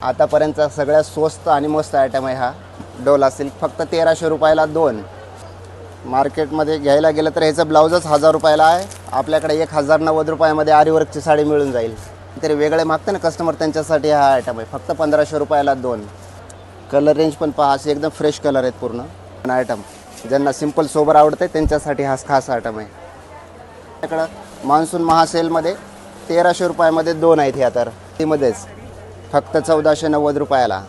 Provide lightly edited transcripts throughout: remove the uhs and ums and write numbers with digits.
आतापर्यंतचा सगळ्यात स्वस्त आणि मस्त आयटम आहे हा डोला सिल्क. फक्त 1300 रुपयाला 2. मार्केटमध्ये घ्यायला गेलं तर ह्याचं ब्लाऊजच 1000 रुपयाला आहे. आपल्याकडे 1090 रुपयामध्ये आरीवर्कची साडी मिळून जाईल. तरी वेगळे मागते ना कस्टमर, त्यांच्यासाठी हा आयटम आहे. फक्त 1500 रुपयाला 2. कलर रेंज पण पहा, असे एकदम फ्रेश कलर आहेत पूर्ण आयटम. ज्यांना सिंपल सोबर आवडते त्यांच्यासाठी हा खास आयटम आहे. आपल्याकडं मान्सून महासेलमध्ये 1300 रुपयामध्ये 2 आहेत. ह्या तर तीमध्येच फक्त 1490 रुपयाला.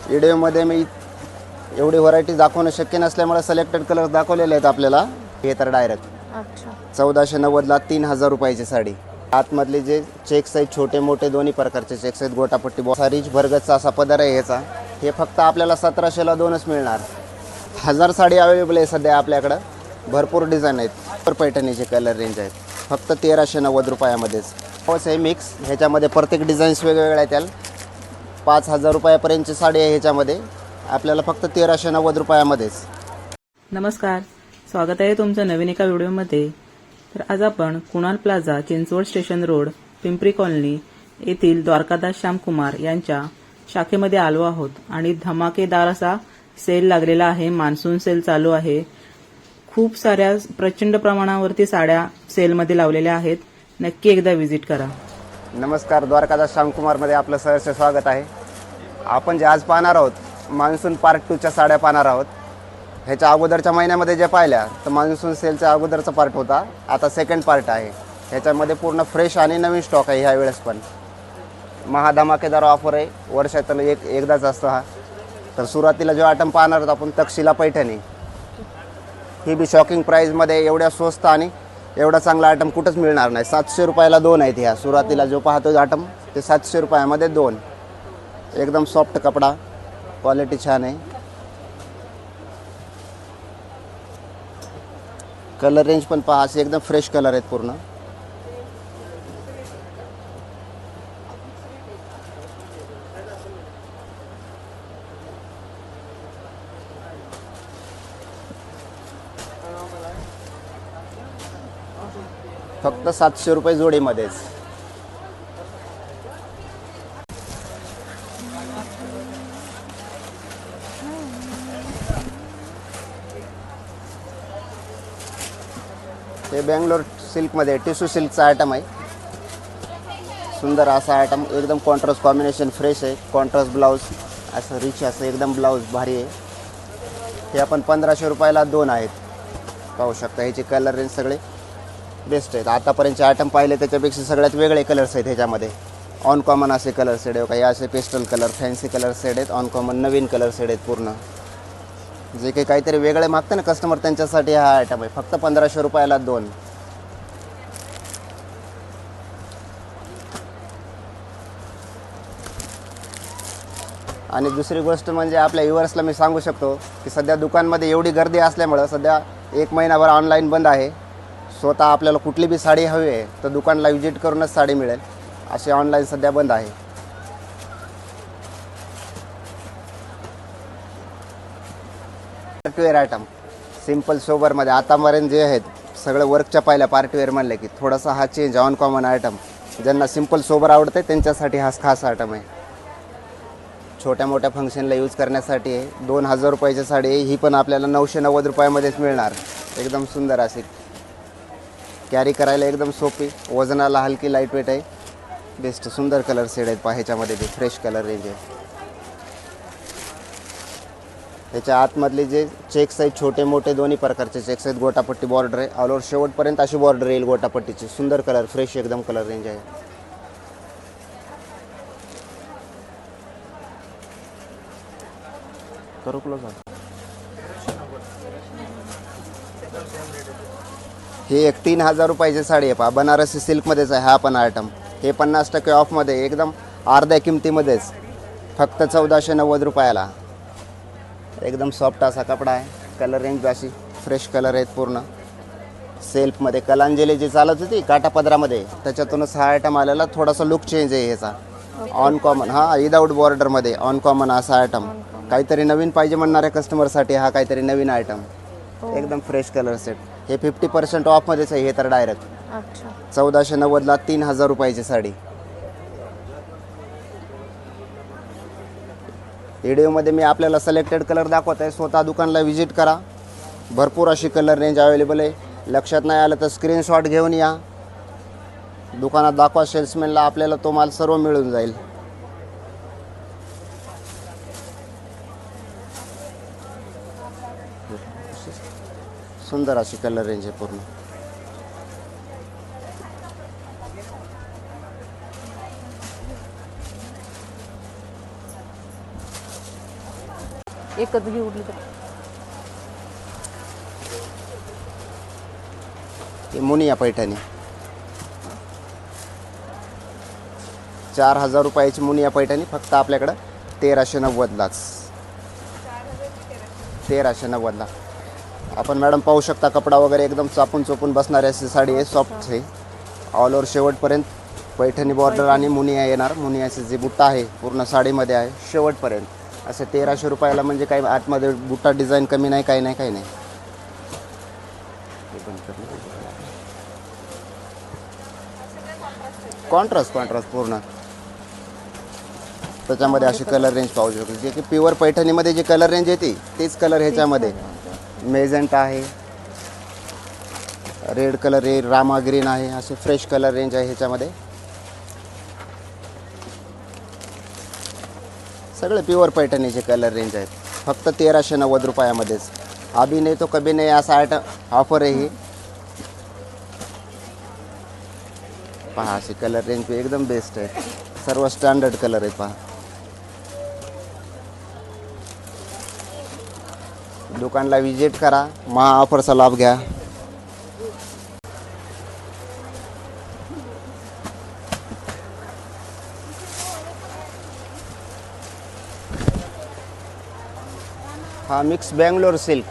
व्हिडिओमध्ये मी एवढी व्हरायटी दाखवणं शक्य नसल्यामुळे सिलेक्टेड कलर दाखवलेले आहेत आपल्याला. हे तर डायरेक्ट 1490ला 3000 रुपयाची साडी. आतमधले जे चेक्स आहेत छोटे मोठे दोन्ही प्रकारचे चेक्स आहेत. गोटापट्टी रिच भरगतचा असा पदर आहे ह्याचा. हे फक्त आपल्याला 1700ला 2च मिळणार. 1000 साडी अवेलेबल आहे सध्या आपल्याकडं. भरपूर डिझाईन आहेत. पैठणीचे कलर रेंज आहेत. फक्त 1390 रुपयामध्येच. हाच आहे मिक्स. ह्याच्यामध्ये प्रत्येक डिझाईन्स वेगवेगळ्या आहेत. त्याला 5000 रुपयापर्यंतची साडी आहे ह्याच्यामध्ये. आपल्याला फक्त 1390 रुपयामध्येच. नमस्कार, स्वागत आहे तुमचं नवीन एका व्हिडिओमध्ये. तर आज आपण Kunal plaza, Chinchwad station road, Pimpri colony येथील द्वारकादास श्यामकुमार यांच्या शाखेमध्ये आलो आहोत आणि धमाकेदार असा सेल लागलेला आहे. मान्सून सेल चालू आहे. खूप साऱ्या प्रचंड प्रमाणावरती साड्या सेलमध्ये लावलेल्या आहेत. नक्की एकदा व्हिजिट करा. नमस्कार, द्वारकादास श्यामकुमारमध्ये आपलं सहर्ष स्वागत आहे. आपण जे आज पाहणार आहोत मान्सून पार्ट 2च्या साड्या पाहणार आहोत. ह्याच्या अगोदरच्या महिन्यामध्ये जे पाहिल्या तर मान्सून सेलच्या अगोदरचा पार्ट होता. आता सेकंड पार्ट आहे. ह्याच्यामध्ये पूर्ण फ्रेश आणि नवीन स्टॉक आहे. ह्या वेळेस पण महाधमाकेदार ऑफर आहे. वर्षातून एकदाच असतो हा. तर सुरुवातीला जो आयटम पाहणार आहोत आपण तक्षशिला पैठणी. ही बी शॉकिंग प्राईजमध्ये एवढ्या स्वस्त आणि एवढा चांगला आयटम कुठंच मिळणार नाही. 700 रुपयाला 2 आहेत. ह्या सुरुवातीला जो पाहतो आयटम ते 700 रुपयामध्ये 2. एकदम सॉफ्ट कपडा, क्वालिटी छान आहे. कलर रेंज पण पहा, असे एकदम फ्रेश कलर आहेत पूर्ण. फक्त 700 रुपये जोडीमध्येच. हे बेंगलोर सिल्कमध्ये टिश्यू सिल्कचा आयटम आहे. सुंदर असा आयटम, एकदम कॉन्ट्रास्ट कॉम्बिनेशन फ्रेश आहे. कॉन्ट्रास्ट ब्लाऊज असं रिच असं एकदम ब्लाऊज भारी आहे. हे आपण 1500 रुपयाला 2 आहेत. पाहू शकता ह्याचे कलर रेंज सगळे बेस्ट आहेत. आतापर्यंतचे आयटम पाहिले त्याच्यापेक्षा सगळ्यात वेगळे कलर्स आहेत ह्याच्यामध्ये. ऑन कॉमन असे कलर शेड आहे. काही असे pastel colour, fancy colour shade आहेत. ऑन कॉमन नवीन कलर शेड आहेत पूर्ण. जे काही काहीतरी वेगळे मागते ना कस्टमर त्यांच्यासाठी हा आयटम आहे. फक्त 1500 रुपयाला 2. आणि दुसरी गोष्ट म्हणजे आपल्या व्ह्युअर्सला मी सांगू शकतो की सध्या दुकानमध्ये एवढी गर्दी असल्यामुळं सध्या 1 महिनाभर ऑनलाईन बंद आहे. स्वतः आपल्याला कुठली बी साडी हवी आहे तर दुकानला व्हिजिट करूनच साडी मिळेल. असे ऑनलाईन सध्या बंद आहे. पार्टीवेअर आयटम सिंपल सोबरमध्ये आतापर्यंत जे आहेत सगळं वर्कच्या पाहिल्या. पार्टीवेअर म्हणले की थोडासा हा चेंज, ऑन कॉमन आयटम. ज्यांना सिंपल सोबर आवडते त्यांच्यासाठी हा खास आयटम आहे. छोट्या मोठ्या फंक्शनला यूज करण्यासाठी आहे. 2000 रुपयाची साडी आहे. ही पण आपल्याला 990 रुपयामध्येच मिळणार. एकदम सुंदर अशी, कॅरी करायला एकदम सोपी, वजनाला हलकी, लाईट वेट आहे. बेस्ट सुंदर कलर शेड आहेत. ह्याच्यामध्ये ते फ्रेश कलर रेंज आहे. ह्याच्या आतमधले जे चेक्स आहेत छोटे मोठे दोन्ही प्रकारचे चेक्स आहेत. गोटापट्टी बॉर्डर आहे. ऑल ओव्हर शेवटपर्यंत अशी बॉर्डर येईल गोटापट्टीची. सुंदर कलर, फ्रेश एकदम कलर रेंज आहे. करू क्लोज. ही एक 3000 रुपयाची साडी आहे. पहा बनारसी सिल्कमध्येच आहे हा पण आयटम. हे 50% ऑफमध्ये एकदम अर्ध्या किमतीमध्येच फक्त 1490 रुपयाला. एकदम सॉफ्ट असा कपडा आहे. कलर रेंज अशी फ्रेश कलर आहेत पूर्ण. सेल्फमध्ये कलांजली जी चालत होती काटापदरामध्ये त्याच्यातूनच हा आयटम आलेला. थोडासा लुक चेंज आहे ह्याचा. ऑन कॉमन, हां विदाऊट बॉर्डरमध्ये ऑन कॉमन असा आयटम. काहीतरी नवीन पाहिजे म्हणणाऱ्या कस्टमरसाठी हा काहीतरी नवीन आयटम. एकदम फ्रेश कलर सेट. हे 50% ऑफमध्येच आहे. हे तर डायरेक्ट 1490ला 3000 रुपयाची साडी. व्हिडिओमध्ये मी आपल्याला सिलेक्टेड कलर दाखवत आहे, स्वतः दुकानला व्हिजिट करा. भरपूर अशी कलर रेंज अवेलेबल आहे. लक्षात नाही आलं तर स्क्रीनशॉट घेऊन या, दुकानात दाखवा सेल्समॅनला, आपल्याला तो माल सर्व मिळून जाईल. सुंदर अशी कलर रेंज आहे पूर्ण. एकच घे उरली तर. ही मुनिया पैठणी 4,000 रुपयाची मुनिया पैठणी फक्त आपल्याकडं 1390लाच. 1390ला. आपण मॅडम पाहू शकता, कपडा वगैरे एकदम चापून चोपून बसणारी अशी साडी आहे, सॉफ्ट आहे. ऑल ओव्हर शेवटपर्यंत पैठणी बॉर्डर आणि मुनिया येणार. मुनियाचे जे बुट्टा आहे पूर्ण साडीमध्ये आहे शेवटपर्यंत. असे 1300 रुपयाला, म्हणजे काही आतमध्ये बुट्टा डिझाईन कमी नाही, काही नाही, काही नाही. कॉन्ट्रास्ट पूर्ण. त्याच्यामध्ये अशी कलर रेंज पाहू शकतो, जे की प्युअर पैठणीमध्ये जे कलर रेंज येते तेच कलर ह्याच्यामध्ये. मेजेंटा आहे, रेड कलर आहे, रामा ग्रीन आहे, असे फ्रेश कलर रेंज आहे ह्याच्यामध्ये. सगळे प्युअर पैठणीचे कलर रेंज आहेत फक्त 1390 रुपयामध्येच. अभी नाही तो कभी नाही असा ऑफर आहे ही. पहा अशी कलर रेंज एकदम बेस्ट आहे, सर्व स्टँडर्ड कलर आहेत. पहा, दुकानला विजिट करा, महा ऑफरचा लाभ घ्या. हा मिक्स बेंगलोर सिल्क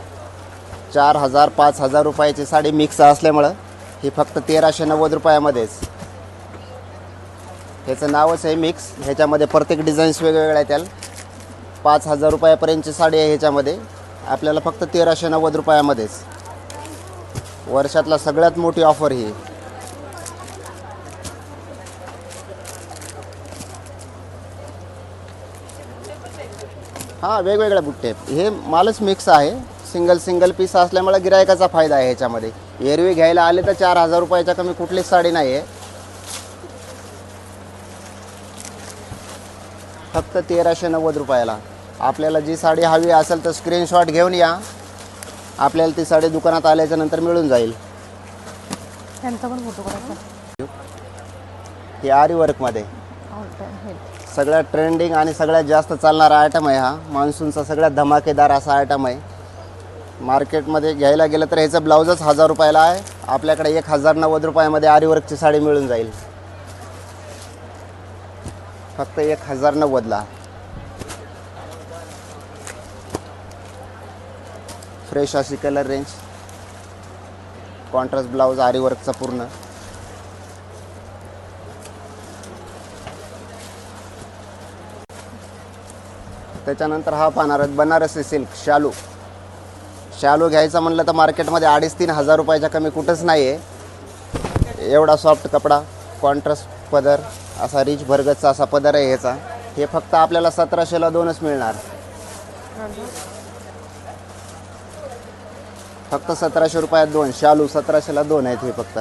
4,000-5,000 रुपयाची साडी मिक्स असल्यामुळं ही फक्त 1390 रुपयामध्येच. ह्याचं नावच आहे मिक्स. ह्याच्यामध्ये प्रत्येक डिझाईन्स वेगवेगळ्या आहेत. त्याला 5,000 रुपयापर्यंतची साडी आहे ह्याच्यामध्ये, आपल्याला फक्त 1390 रुपयामध्येच. वर्षातला सगळ्यात मोठी ऑफर ही. हां, वेगवेगळ्या बुट्टे आहेत. हे मालच मिक्स आहे, सिंगल पीस असल्यामुळे गिरायकाचा फायदा आहे ह्याच्यामध्ये. एरवी घ्यायला आले तर 4,000 रुपयाच्या कमी कुठलीच साडी नाही आहे. फक्त 1390 रुपयाला. आपल्याला जी साडी हवी असेल तर स्क्रीनशॉट घेऊन या, आपल्याला ती साडी दुकानात आल्याच्या नंतर मिळून जाईल. त्यांचा पण फोटो काढायचा. ही आरी वर्कमध्ये सगळ्यात ट्रेंडिंग आणि सगळ्यात जास्त चालणारा आयटम आहे हा. मान्सूनचा सगळ्यात धमाकेदार असा आयटम आहे. मार्केटमध्ये घ्यायला गेलं तर ह्याचं ब्लाऊजच 1000 रुपयाला आहे, आपल्याकडे 1090 रुपयामध्ये आरी वर्कची साडी मिळून जाईल फक्त 1090ला. फ्रेश अशी कलर रेंज, कॉन्ट्रास्ट ब्लाऊज आरी वर्कचा पूर्ण. त्याच्यानंतर हा पाहणार बनारसी सिल्क शालू घ्यायचा म्हणलं तर मार्केटमध्ये 2,500-3 हजार रुपयाच्या कमी कुठंच नाही आहे. एवढा सॉफ्ट कपडा, कॉन्ट्रास्ट पदर, असा रिच भरगतचा असा पदर आहे ह्याचा. हे फक्त आपल्याला 1700ला 2च मिळणार. फक्त 1700 रुपयात 2 शालू, 1700ला 2 आहेत हे फक्त.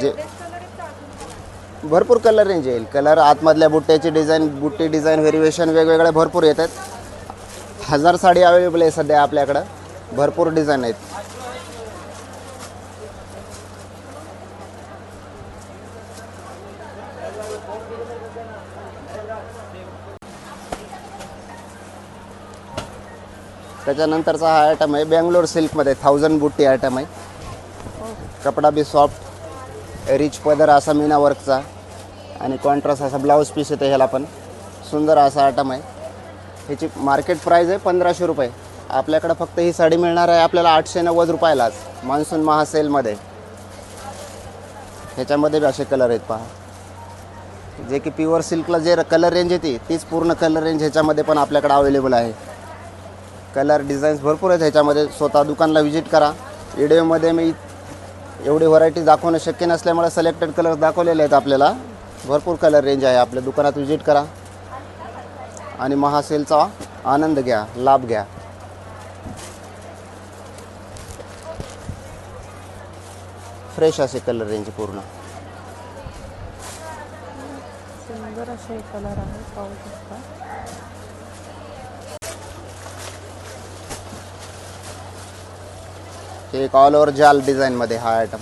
जे भरपूर कलर रेंज येईल. कलर आतमधल्या बुट्ट्याची डिझाईन, बुट्टी डिझाईन व्हेरिएशन वेगवेगळे भरपूर येतात. 1000 साडी अवेलेबल आहे सध्या आपल्याकडं. भरपूर डिझाईन आहेत. त्याच्यानंतरचा हा आयटम आहे बेंगलोर सिल्कमध्ये 1000 बुट्टी आयटम आहे. कपडा बी सॉफ्ट, रिच पदर असा मीना वर्कचा आणि कॉन्ट्रास्ट असा ब्लाऊज पीस येतो ह्याला पण. सुंदर असा आयटम आहे. ह्याची मार्केट प्राईस आहे 1500 रुपये. आपल्याकडं फक्त ही साडी मिळणार आहे आपल्याला 890 रुपयालाच मान्सून महासेलमध्ये. ह्याच्यामध्ये बी असे कलर आहेत पहा, जे की प्युअर सिल्कला जे कलर रेंज येते तीच पूर्ण कलर रेंज ह्याच्यामध्ये पण आपल्याकडे अवेलेबल आहे. कलर डिझाईन्स भरपूर आहेत ह्याच्यामध्ये. स्वतः दुकानला व्हिजिट करा. व्हिडिओमध्ये मी एवढी व्हरायटी दाखवणं शक्य नसल्यामुळे सिलेक्टेड कलर दाखवलेले आहेत आपल्याला. भरपूर कलर रेंज आहे. आपल्या दुकानात व्हिजिट करा आणि महासेलचा आनंद घ्या, लाभ घ्या. फ्रेश असे कलर रेंज पूर्ण. सुंदर असे कलर आहे, पाहू शकता. हे एक ऑल ओव्हर जाल डिझाईनमध्ये हा आयटम.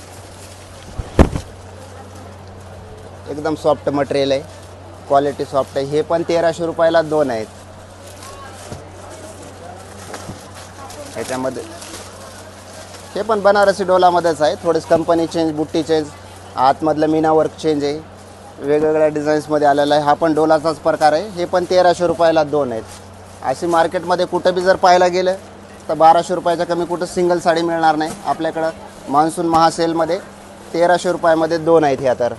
एकदम सॉफ्ट मटेरियल आहे, क्वालिटी सॉफ्ट आहे. हे पण 1300 रुपयाला 2 आहेत. ह्याच्यामध्ये हे पण बनारसी डोलामध्येच आहे. थोडेस कंपनी चेंज, बुट्टी चेंज, आतमधलं मीना वर्क चेंज आहे, वेगवेगळ्या डिझाईन्समध्ये आलेला आहे. हा पण डोलाचाच प्रकार आहे. हे पण 1300 रुपयाला 2 आहेत. अशी मार्केटमध्ये कुठं बी जर पाहायला गेलं तर 1200 रुपयाच्या कमी कुठं सिंगल साडी मिळणार नाही. आपल्याकडं मान्सून महासेलमध्ये 1300 रुपयामध्ये 2 आहेत. ह्या तर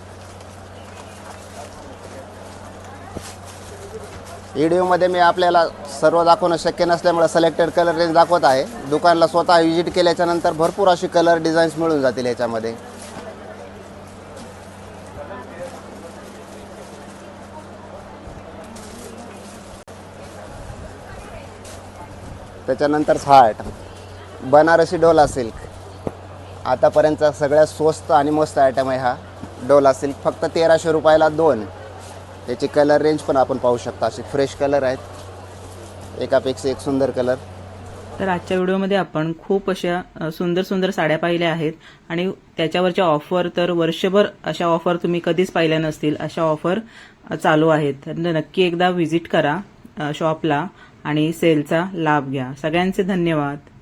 व्हिडिओमध्ये मी आपल्याला सर्व दाखवणं शक्य नसल्यामुळे सिलेक्टेड कलर रेंज दाखवत आहे. दुकानला स्वतः व्हिजिट केल्याच्यानंतर भरपूर अशी कलर डिझाईन्स मिळून जातील ह्याच्यामध्ये. त्याच्यानंतर हा आयटम बनारसी डोला सिल्क. आतापर्यंतचा सगळ्यात स्वस्त आणि मस्त आयटम आहे हा डोला सिल्क. फक्त 1300 रुपयाला 2. याची कलर रेंज पण आपण पाहू शकता. असे फ्रेश कलर आहेत, एकापेक्षा एक सुंदर कलर. तर आजच्या व्हिडिओमध्ये आपण खूप अशा सुंदर सुंदर साड्या पाहिल्या आहेत आणि त्याच्यावरच्या ऑफर तर वर्षभर अशा ऑफर तुम्ही कधीच पाहिल्या नसतील. अशा ऑफर चालू आहेत. तर नक्की एकदा व्हिजिट करा शॉपला आणि सेलचा लाभ घ्या. सगळ्यांचे धन्यवाद.